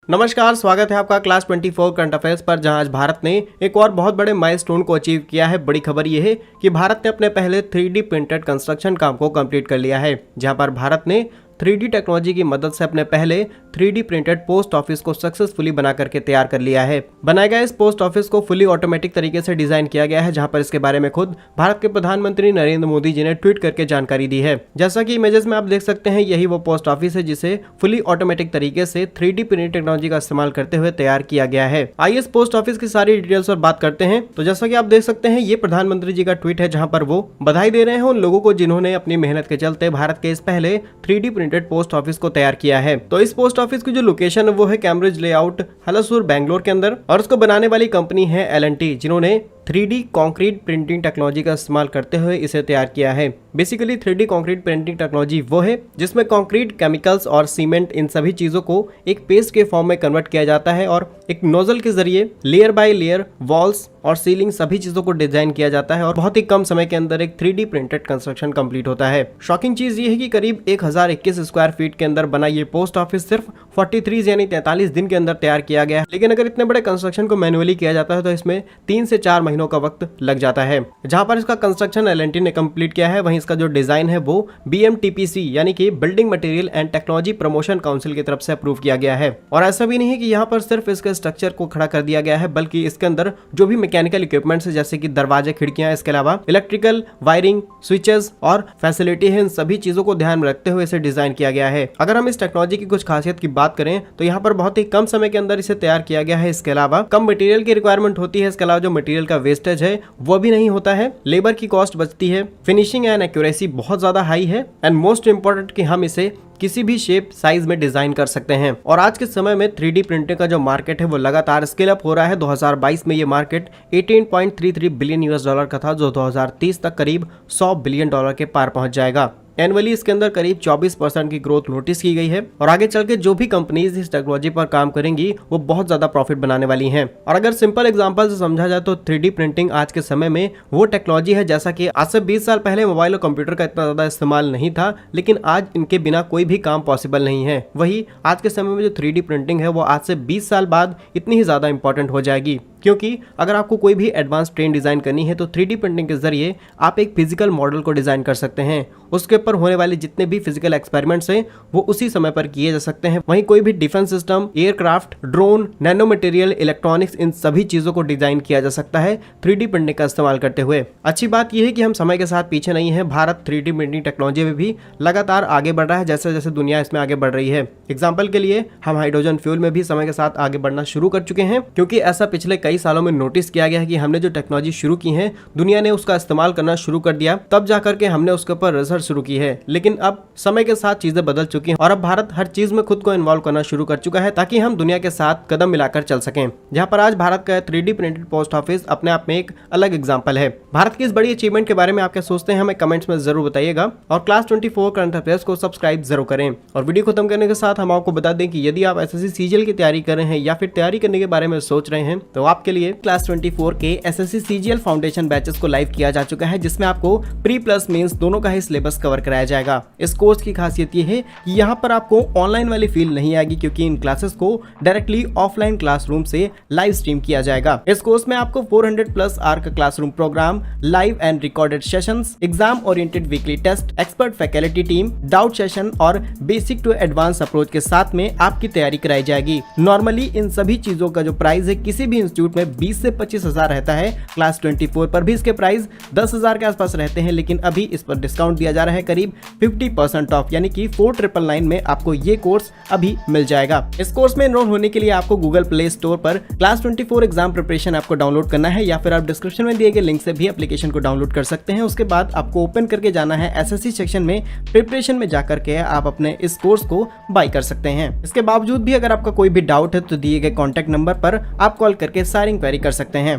नमस्कार, स्वागत है आपका क्लास 24 करंट अफेयर्स पर, जहां आज भारत ने एक और बहुत बड़े माइलस्टोन को अचीव किया है। बड़ी खबर यह है कि भारत ने अपने पहले 3D प्रिंटेड कंस्ट्रक्शन काम को कंप्लीट कर लिया है, जहां पर भारत ने 3D टेक्नोलॉजी की मदद से अपने पहले 3D प्रिंटेड पोस्ट ऑफिस को सक्सेसफुली बना करके तैयार कर लिया है। बनाए गए इस पोस्ट ऑफिस को फुली ऑटोमेटिक तरीके से डिजाइन किया गया है, जहां पर इसके बारे में खुद भारत के प्रधानमंत्री नरेंद्र मोदी जी ने ट्वीट करके जानकारी दी है। जैसा कि इमेजेस में आप देख सकते हैं, यही वो पोस्ट ऑफिस है जिसे फुली ऑटोमेटिक तरीके से 3D प्रिंटेड टेक्नोलॉजी का इस्तेमाल करते हुए तैयार किया गया है। आइए इस पोस्ट ऑफिस की सारी डिटेल्स पर बात करते हैं। तो जैसा कि आप देख सकते हैं, ये प्रधानमंत्री जी का ट्वीट है, जहां पर वो बधाई दे रहे हैं उन लोगों को जिन्होंने अपनी मेहनत के चलते भारत के इस पहले 3D प्रिंटेड पोस्ट ऑफिस को तैयार किया है। तो इस पोस्ट ऑफिस की जो लोकेशन है वो है कैम्ब्रिज लेआउट, हलसूर, बेंगलोर के अंदर, और उसको बनाने वाली कंपनी है L&T, जिन्होंने 3D कंक्रीट प्रिंटिंग टेक्नोलॉजी का इस्तेमाल करते हुए इसे तैयार किया है। Basically 3D concrete printing technology वो है जिसमें कंक्रीट, केमिकल्स और सीमेंट, इन सभी चीजों को एक पेस्ट के फॉर्म में कन्वर्ट किया जाता है और एक नोजल के जरिए लेयर बाय लेयर वॉल्स और सीलिंग सभी चीजों को डिजाइन किया जाता है और बहुत ही कम समय के अंदर एक 3D प्रिंटेड कंस्ट्रक्शन कंप्लीट होता है। शॉकिंग चीज ये है कि करीब 1021 स्क्वायर फीट के अंदर बना ये पोस्ट ऑफिस सिर्फ 43 यानी 43 दिन के अंदर तैयार किया गया है। लेकिन अगर इतने बड़े कंस्ट्रक्शन को मैन्युअली किया जाता है तो इसमें 3 से 4 महीनों का वक्त लग जाता है। जहां पर इसका कंस्ट्रक्शन L&T ने कंप्लीट किया है, वहीं इसका जो डिजाइन है वो BMTPC यानी कि building material and technology promotion council की तरफ से अप्रूव किया गया है। और ऐसा भी नहीं है कि यहाँ पर सिर्फ इसके स्ट्रक्चर को खड़ा कर दिया गया है, बल्कि इसके अंदर जो भी मैकेनिकल इक्विपमेंट्स है, जैसे कि दरवाजे, खिड़कियां, इसके अलावा इलेक्ट्रिकल वायरिंग, स्विचेस और फैसिलिटी है, इन सभी चीजों को ध्यान में रखते हुए इसे डिजाइन किया गया है। अगर हम इस टेक्नोलॉजी की कुछ खासियत की बात करें तो यहाँ पर बहुत ही कम समय के अंदर इसे तैयार किया गया है। इसके अलावा कम मटेरियल की रिक्वायरमेंट होती है। इसके अलावा जो मटेरियल का वेस्टेज है वो भी नहीं होता है, लेबर की कॉस्ट बचती है, फिनिशिंग एंड एक्यूरेसी बहुत ज्यादा हाई है, एंड मोस्ट इंपॉर्टेंट कि हम इसे किसी भी शेप साइज में डिजाइन कर सकते हैं। और आज के समय में 3D प्रिंटिंग का जो मार्केट है वो लगातार स्केल अप हो रहा है। 2022 में ये मार्केट 18.33 बिलियन US डॉलर का था, जो 2030 तक करीब 100 बिलियन डॉलर के पार पहुंच जाएगा। एनुअली इसके अंदर करीब 24% की ग्रोथ नोटिस की गई है और आगे चल के जो भी कंपनीज इस टेक्नोलॉजी पर काम करेंगी वो बहुत ज्यादा प्रॉफिट बनाने वाली हैं। और अगर सिंपल एग्जांपल से समझा जाए तो 3D प्रिंटिंग आज के समय में वो टेक्नोलॉजी है, जैसा कि आज से 20 साल पहले मोबाइल और कंप्यूटर का इतना ज्यादा इस्तेमाल नहीं था, लेकिन आज इनके बिना कोई भी काम पॉसिबल नहीं है। वही आज के समय में जो 3D प्रिंटिंग है वो आज से 20 साल बाद इतनी ही ज्यादा इंपॉर्टेंट हो जाएगी, क्योंकि अगर आपको कोई भी एडवांस ट्रेन डिजाइन करनी है तो 3D प्रिंटिंग के जरिए आप एक फिजिकल मॉडल को डिजाइन कर सकते हैं। उसके ऊपर होने वाले जितने भी फिजिकल एक्सपेरिमेंट्स हैं वो उसी समय पर किए जा सकते हैं। वहीं कोई भी defence system, aircraft, drone, nano material, electronics, इन सभी चीजों को डिजाइन किया जा सकता है 3D प्रिंटिंग का इस्तेमाल करते हुए। अच्छी बात यह है कि हम समय के साथ पीछे नहीं है। भारत 3D प्रिंटिंग टेक्नोलॉजी में भी लगातार आगे बढ़ रहा है, जैसे जैसे दुनिया इसमें आगे बढ़ रही है। एग्जाम्पल के लिए हम हाइड्रोजन फ्यूल में भी समय के साथ आगे बढ़ना शुरू कर चुके हैं, क्योंकि ऐसा पिछले कई सालों में नोटिस किया गया है कि हमने जो टेक्नोलॉजी शुरू की है, दुनिया ने उसका इस्तेमाल करना शुरू कर दिया, तब जाकर के हमने उसके ऊपर रिसर्च शुरू की है। लेकिन अब समय के साथ चीजें बदल चुकी हैं और अब भारत हर चीज में खुद को इन्वॉल्व करना शुरू कर चुका है, ताकि हम दुनिया के साथ कदम मिलाकर चल सकें। जहां पर आज भारत का 3D प्रिंटेड पोस्ट ऑफिस अपने आप में एक अलग एग्जांपल है। भारत की इस बड़ी अचीवमेंट के बारे में आप क्या सोचते हैं, हमें कमेंट्स में जरूर बताइएगा। और क्लास 24 करंट अफेयर्स को सब्सक्राइब जरूर करें। और वीडियो खत्म करने के साथ हम आपको बता दें कि यदि आप SSC CGL की तैयारी कर रहे हैं या फिर तैयारी करने के बारे में सोच रहे हैं, तो आपके लिए क्लास 24 के SSC CGL फाउंडेशन बैचेस को लाइव किया जा चुका है, जिसमें आपको प्री प्लस मेंस दोनों का ही सिलेबस कवर कराया जाएगा। इस कोर्स की खासियत ये है कि यहाँ पर आपको ऑनलाइन वाली फील नहीं आएगी, क्योंकि इन क्लासेस को डायरेक्टली ऑफलाइन क्लासरूम से लाइव स्ट्रीम किया जाएगा। इस कोर्स में आपको 400+ आवर का classroom programme, live and recorded sessions, exam oriented weekly test, expert faculty team, doubt session और बेसिक टू एडवांस अप्रोच के साथ में आपकी तैयारी कराई जाएगी। नॉर्मली इन सभी चीजों का जो प्राइस है किसी भी इंस्टीट्यूट में 20 से 25 हजार रहता है। क्लास 24 पर भी इसके प्राइस 10,000 के आसपास रहते हैं, लेकिन अभी इस पर डिस्काउंट दिया जा रहा है करीब 50% ऑफ, यानी कि 4999 में आपको ये कोर्स अभी मिल जाएगा। इस कोर्स में एनरोल होने के लिए आपको गूगल प्ले स्टोर पर क्लास 24 एग्जाम प्रिपरेशन आपको डाउनलोड करना है, या फिर आप डिस्क्रिप्शन में दिए गए लिंक से भी एप्लीकेशन को डाउनलोड कर सकते हैं। उसके बाद आपको ओपन करके जाना है SSC सेक्शन में, प्रिपरेशन में जाकर के आप अपने इस कोर्स को बाय कर सकते हैं। इसके बावजूद भी अगर आपका कोई भी डाउट है तो दिए गए कॉन्टैक्ट नंबर पर आप कॉल करके सारी इंक्वायरी कर सकते हैं।